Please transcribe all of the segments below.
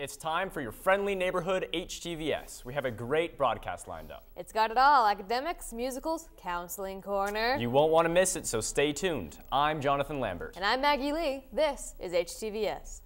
It's time for your friendly neighborhood HTVS. We have a great broadcast lined up. It's got it all: academics, musicals, counseling corner. You won't want to miss it, so stay tuned. I'm Jonathan Lambert. And I'm Maggie Lee. This is HTVS.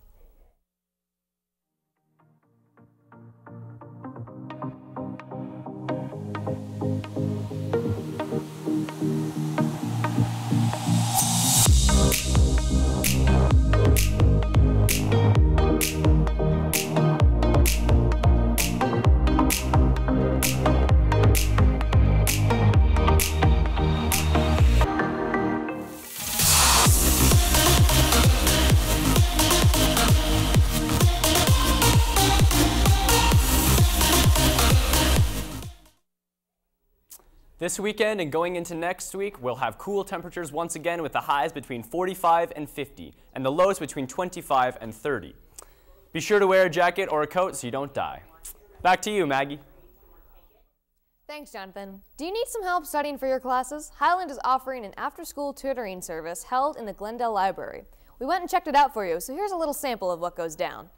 This weekend and going into next week, we'll have cool temperatures once again with the highs between 45 and 50 and the lows between 25 and 30. Be sure to wear a jacket or a coat so you don't die. Back to you, Maggie. Thanks, Jonathan. Do you need some help studying for your classes? Highland is offering an after-school tutoring service held in the Glendale Library. We went and checked it out for you, so here's a little sample of what goes down.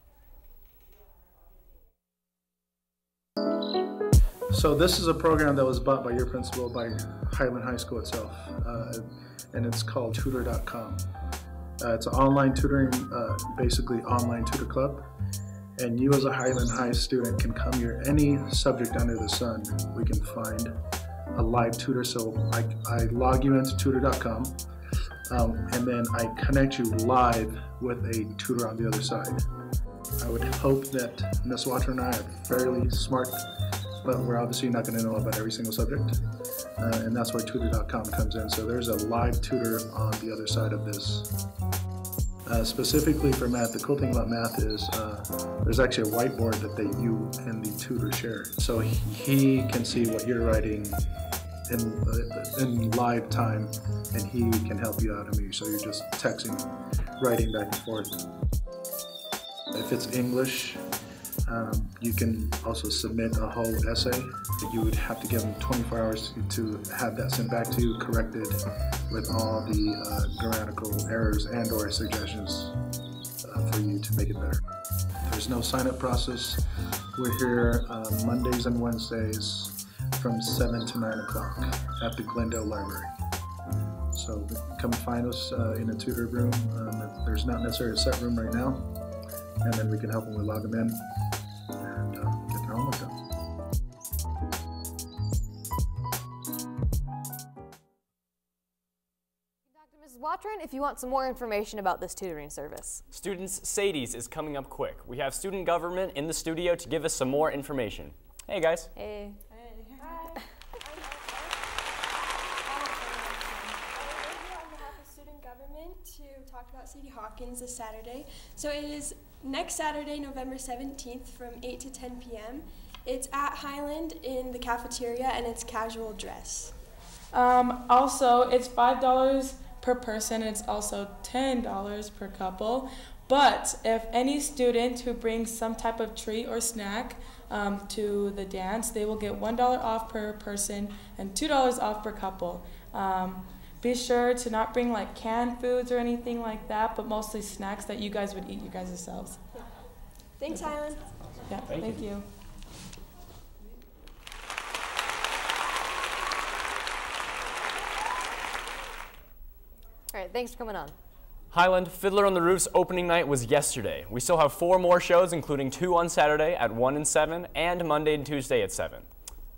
So this is a program that was bought by your principal, by Highland High School itself, and it's called Tutor.com. It's an online tutoring, basically online tutor club, and you as a Highland High student can come here any subject under the sun. We can find a live tutor, so I log you into Tutor.com, and then I connect you live with a tutor on the other side. I would hope that Ms. Watcher and I are fairly smart, but we're obviously not going to know about every single subject, and that's why Tutor.com comes in. So there's a live tutor on the other side of this. Specifically for math, the cool thing about math is there's actually a whiteboard that you and the tutor share. So he can see what you're writing in live time, and he can help you out. So you're just texting, writing back and forth. If it's English, you can also submit a whole essay. You would have to give them 24 hours to have that sent back to you, corrected with all the grammatical errors and or suggestions for you to make it better. There's no sign-up process. We're here Mondays and Wednesdays from 7 to 9 o'clock at the Glendale Library. So come find us in a tutor room. There's not necessarily a set room right now, and then we can help them. We log them in and get their homework done. Dr. Mrs. Watron, if you want some more information about this tutoring service. Students, Sadie's is coming up quick. We have student government in the studio to give us some more information. Hey, guys. Hey. To talk about Sadie Hawkins this Saturday. So it is next Saturday, November 17th from 8 to 10 p.m. It's at Highland in the cafeteria, and it's casual dress. Also, it's $5 per person, and it's also $10 per couple. But if any student who brings some type of treat or snack to the dance, they will get $1 off per person and $2 off per couple. Be sure to not bring like canned foods or anything like that, but mostly snacks that you guys would eat you guys yourselves. Yeah. Thanks, Highland. Yeah, thank you. All right, thanks for coming on. Highland Fiddler on the Roof's opening night was yesterday. We still have 4 more shows, including 2 on Saturday at 1 and 7, and Monday and Tuesday at 7.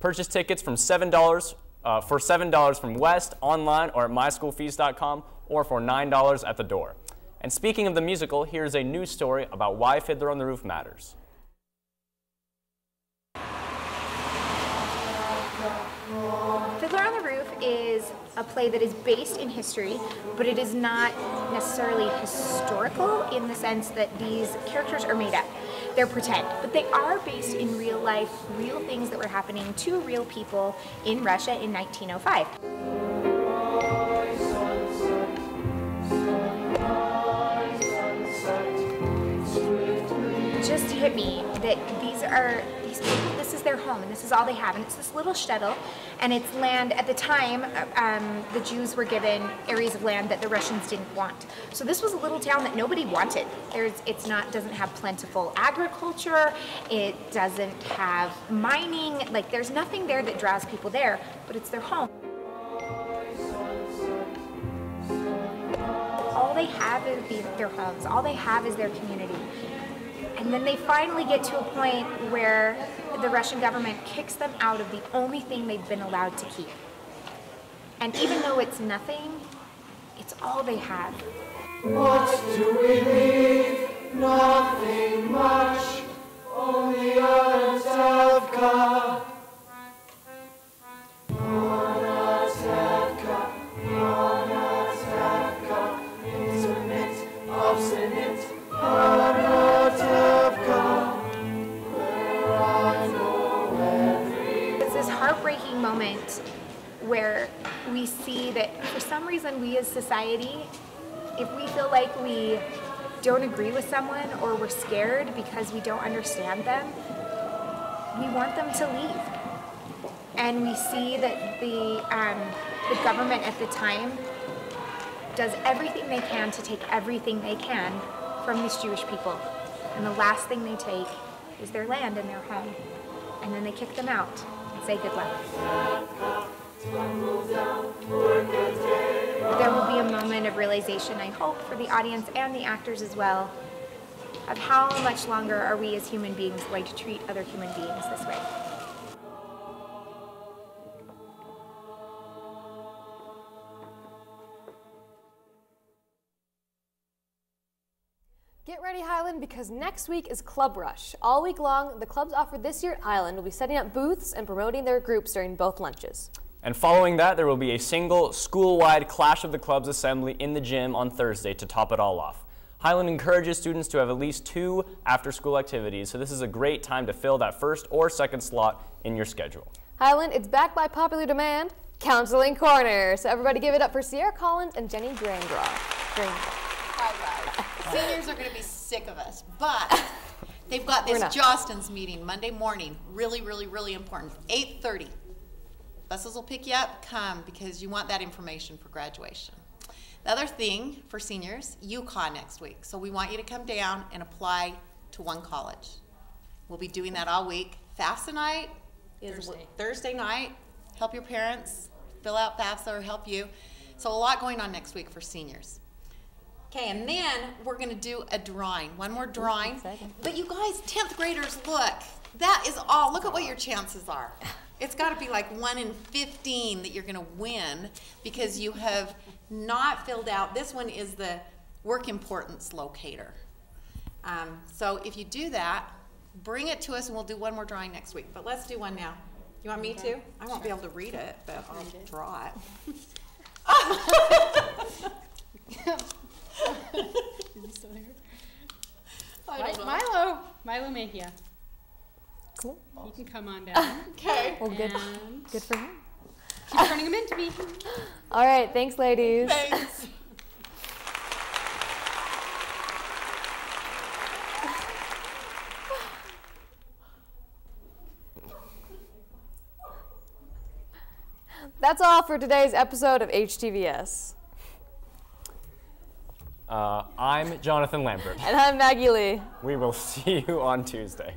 Purchase tickets from $7 for $7 from West, online, or at myschoolfees.com, or for $9 at the door. And speaking of the musical, here's a news story about why Fiddler on the Roof matters. Fiddler on the Roof is a play that is based in history, but it is not necessarily historical in the sense that these characters are made up. They're pretend, but they are based in real life, real things that were happening to real people in Russia in 1905. It just hit me that these people, this this is their home, and this is all they have. And it's this little shtetl, and it's land. At the time, the Jews were given areas of land that the Russians didn't want. So this was a little town that nobody wanted. Doesn't have plentiful agriculture. It doesn't have mining. Like, there's nothing there that draws people there, but it's their home. All they have is their homes. All they have is their community. And then they finally get to a point where the Russian government kicks them out of the only thing they've been allowed to keep. And even though it's nothing, it's all they have. What do we leave? Nothing much, only a Tevka. Intimate, obstinate, It's this heartbreaking moment where we see that for some reason we as society, if we feel like we don't agree with someone or we're scared because we don't understand them, we want them to leave. And we see that the government at the time does everything they can to take everything they can from these Jewish people. And the last thing they take is their land and their home. And then they kick them out and say good luck. There will be a moment of realization, I hope, for the audience and the actors as well, of how much longer are we as human beings going to treat other human beings this way. Get ready, Highland, because next week is Club Rush. All week long, the clubs offered this year at Highland will be setting up booths and promoting their groups during both lunches. And following that, there will be a single school-wide Clash of the Clubs assembly in the gym on Thursday to top it all off. Highland encourages students to have at least 2 after-school activities, so this is a great time to fill that first or second slot in your schedule. Highland, it's backed by popular demand, Counseling Corner. So everybody give it up for Sierra Collins and Jenny Grangraw. Seniors are going to be sick of us, but they've got this Jostens meeting Monday morning. Really, really, really important. 8:30. Buses will pick you up. Come, because you want that information for graduation. The other thing for seniors, UConn next week. So we want you to come down and apply to one college. We'll be doing that all week. FAFSA night is Thursday night. Help your parents fill out FAFSA or help you. So a lot going on next week for seniors. Okay, and then we're going to do a drawing. One more drawing. But you guys, 10th graders, look. That is all. Look at what your chances are. It's got to be like 1 in 15 that you're going to win because you have not filled out. This one is the work importance locator. So if you do that, bring it to us and we'll do one more drawing next week. But let's do one now. You want me to? I won't be able to read it, but I'll draw it. Is he still here? Milo Mejia. Cool. He can come on down. Okay. Well, good for him. Keep turning him into me. All right. Thanks, ladies. Thanks. That's all for today's episode of HTVS. I'm Jonathan Lambert. And I'm Maggie Lee. We will see you on Tuesday.